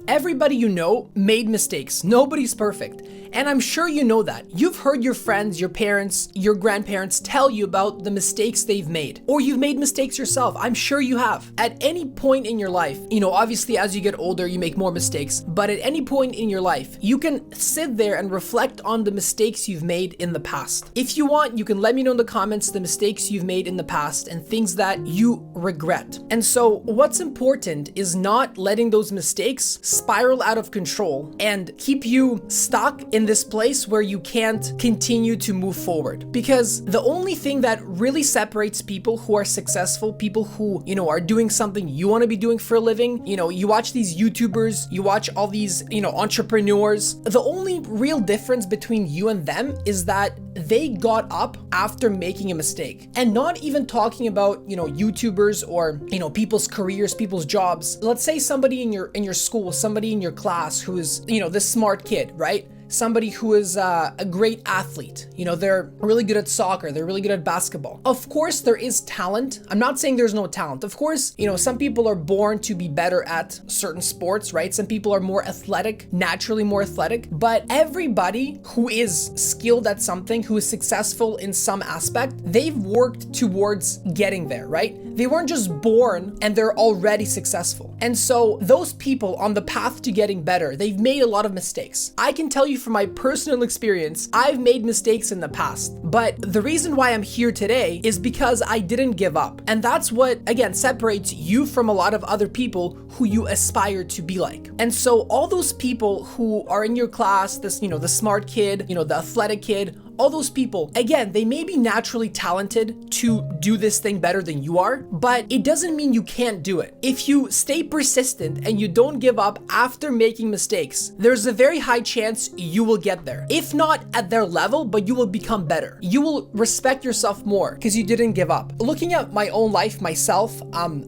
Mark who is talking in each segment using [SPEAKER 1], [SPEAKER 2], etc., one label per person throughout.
[SPEAKER 1] Everybody you know made mistakes. Nobody's perfect. And I'm sure you know that. You've heard your friends, your parents, your grandparents tell you about the mistakes they've made. Or you've made mistakes yourself. I'm sure you have. At any point in your life, obviously as you get older, you make more mistakes. But at any point in your life, you can sit there and reflect on the mistakes you've made in the past. If you want, you can let me know in the comments the mistakes you've made in the past and things that you regret. And so what's important is not letting those mistakes spiral out of control and keep you stuck in this place where you can't continue to move forward. Because the only thing that really separates people who are successful, people who, are doing something you want to be doing for a living, you watch these YouTubers, you watch all these, entrepreneurs, the only real difference between you and them is that they got up after making a mistake. And not even talking about, YouTubers or, people's careers, people's jobs. Let's say somebody in your school, somebody in your class who is, the smart kid, right? Somebody who is a great athlete. They're really good at soccer. They're really good at basketball. Of course, there is talent. I'm not saying there's no talent. Of course, some people are born to be better at certain sports, right? Some people are more athletic, naturally more athletic. But everybody who is skilled at something, who is successful in some aspect, they've worked towards getting there, right? They weren't just born and they're already successful. And so those people on the path to getting better, they've made a lot of mistakes. I can tell you from my personal experience, I've made mistakes in the past, but the reason why I'm here today is because I didn't give up. And that's what, again, separates you from a lot of other people who you aspire to be like. And so all those people who are in your class, this, the smart kid, the athletic kid, all those people, again, they may be naturally talented to do this thing better than you are, but it doesn't mean you can't do it. If you stay persistent and you don't give up after making mistakes, there's a very high chance you will get there. If not at their level, but you will become better. You will respect yourself more because you didn't give up. Looking at my own life myself,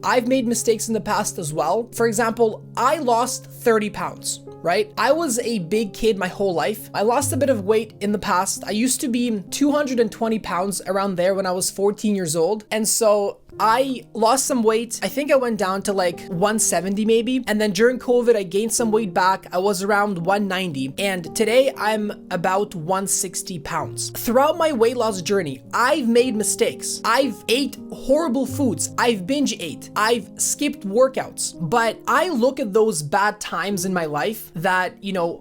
[SPEAKER 1] I've made mistakes in the past as well. For example, I lost 30 pounds. Right? I was a big kid my whole life. I lost a bit of weight in the past. I used to be 220 pounds around there when I was 14 years old. And so I lost some weight. I think I went down to like 170 maybe. And then during COVID, I gained some weight back. I was around 190. And today I'm about 160 pounds. Throughout my weight loss journey, I've made mistakes. I've ate horrible foods. I've binge ate. I've skipped workouts. But I look at those bad times in my life that,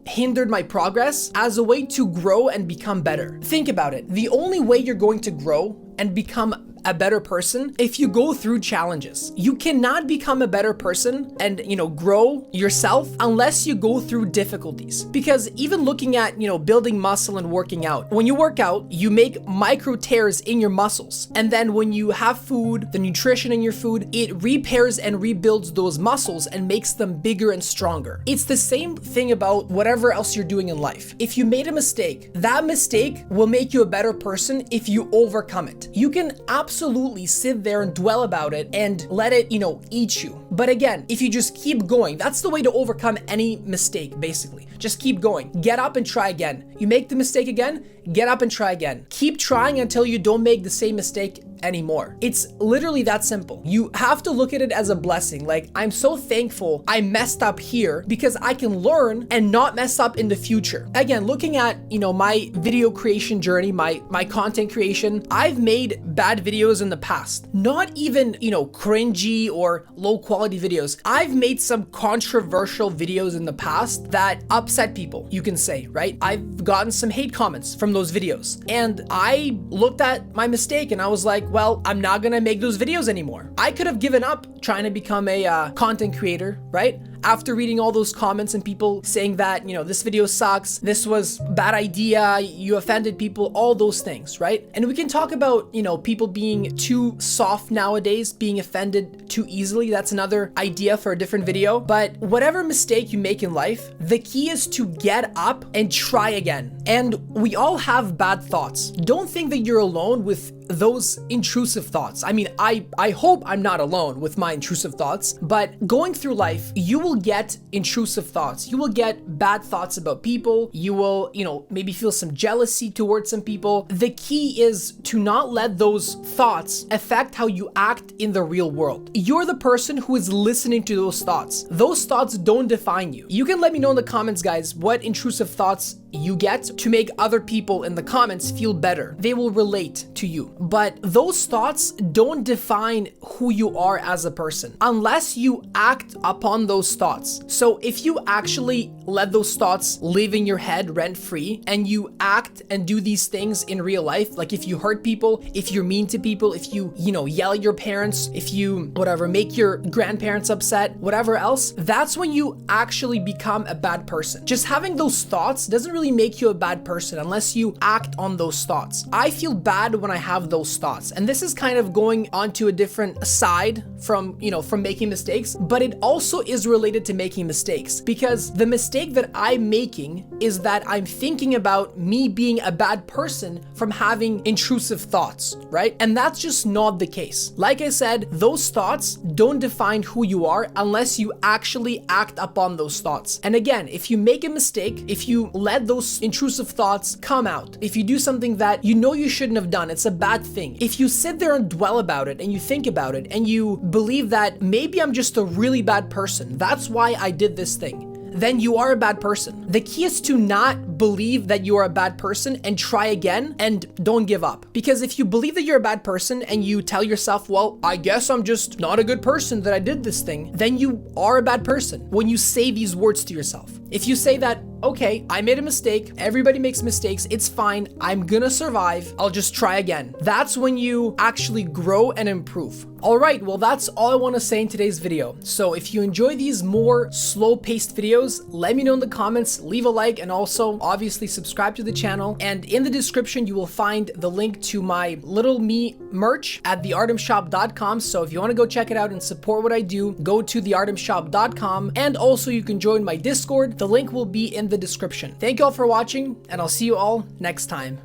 [SPEAKER 1] hindered my progress as a way to grow and become better. Think about it. The only way you're going to grow and become a better person if you go through challenges. You cannot become a better person and, grow yourself unless you go through difficulties. Because even looking at, building muscle and working out, when you work out, you make micro tears in your muscles. And then when you have food, the nutrition in your food, it repairs and rebuilds those muscles and makes them bigger and stronger. It's the same thing about whatever else you're doing in life. If you made a mistake, that mistake will make you a better person if you overcome it. You can absolutely sit there and dwell about it and let it, eat you. But again, if you just keep going, that's the way to overcome any mistake, basically. Just keep going. Get up and try again. You make the mistake again, get up and try again. Keep trying until you don't make the same mistake anymore. It's literally that simple. You have to look at it as a blessing. Like, I'm so thankful I messed up here because I can learn and not mess up in the future. Again, looking at, my video creation journey, my content creation, I've made bad videos in the past. Not even, cringy or low quality videos. I've made some controversial videos in the past that upset people, you can say, right? I've gotten some hate comments from those videos. And I looked at my mistake and I was like, well, I'm not gonna make those videos anymore. I could have given up trying to become a content creator, right? After reading all those comments and people saying that, this video sucks, this was a bad idea, you offended people, all those things, right? And we can talk about, people being too soft nowadays, being offended too easily. That's another idea for a different video. But whatever mistake you make in life, the key is to get up and try again. And we all have bad thoughts. Don't think that you're alone with those intrusive thoughts. I mean, I hope I'm not alone with my intrusive thoughts, but going through life, you will get intrusive thoughts. You will get bad thoughts about people. You will, maybe feel some jealousy towards some people. The key is to not let those thoughts affect how you act in the real world. You're the person who is listening to those thoughts. Those thoughts don't define you. You can let me know in the comments, guys, what intrusive thoughts you get to make other people in the comments feel better. They will relate to you. But those thoughts don't define who you are as a person unless you act upon those thoughts. So if you actually let those thoughts live in your head rent-free and you act and do these things in real life, like if you hurt people, if you're mean to people, if you yell at your parents, if you make your grandparents upset, whatever else, that's when you actually become a bad person. Just having those thoughts doesn't really make you a bad person unless you act on those thoughts. I feel bad when I have those thoughts, and this is kind of going onto a different side from making mistakes, but it also is related to making mistakes, because the mistake that I'm making is that I'm thinking about me being a bad person from having intrusive thoughts, right? And that's just not the case. Like I said, those thoughts don't define who you are unless you actually act upon those thoughts. And again, if you make a mistake, if you let those intrusive thoughts come out, if you do something that you shouldn't have done, it's a bad thing. If you sit there and dwell about it and you think about it and you believe that maybe I'm just a really bad person, that's why I did this thing, then you are a bad person. The key is to not believe that you are a bad person and try again and don't give up. Because if you believe that you're a bad person and you tell yourself, well, I guess I'm just not a good person that I did this thing, then you are a bad person when you say these words to yourself. If you say that, okay, I made a mistake, everybody makes mistakes, it's fine, I'm gonna survive, I'll just try again, that's when you actually grow and improve. Alright, well that's all I want to say in today's video. So if you enjoy these more slow-paced videos, let me know in the comments, leave a like, and also obviously subscribe to the channel. And in the description you will find the link to my Little Me merch at theartemshop.com. So if you want to go check it out and support what I do, go to theartemshop.com, and also you can join my Discord. The link will be in the description. Thank you all for watching, and I'll see you all next time.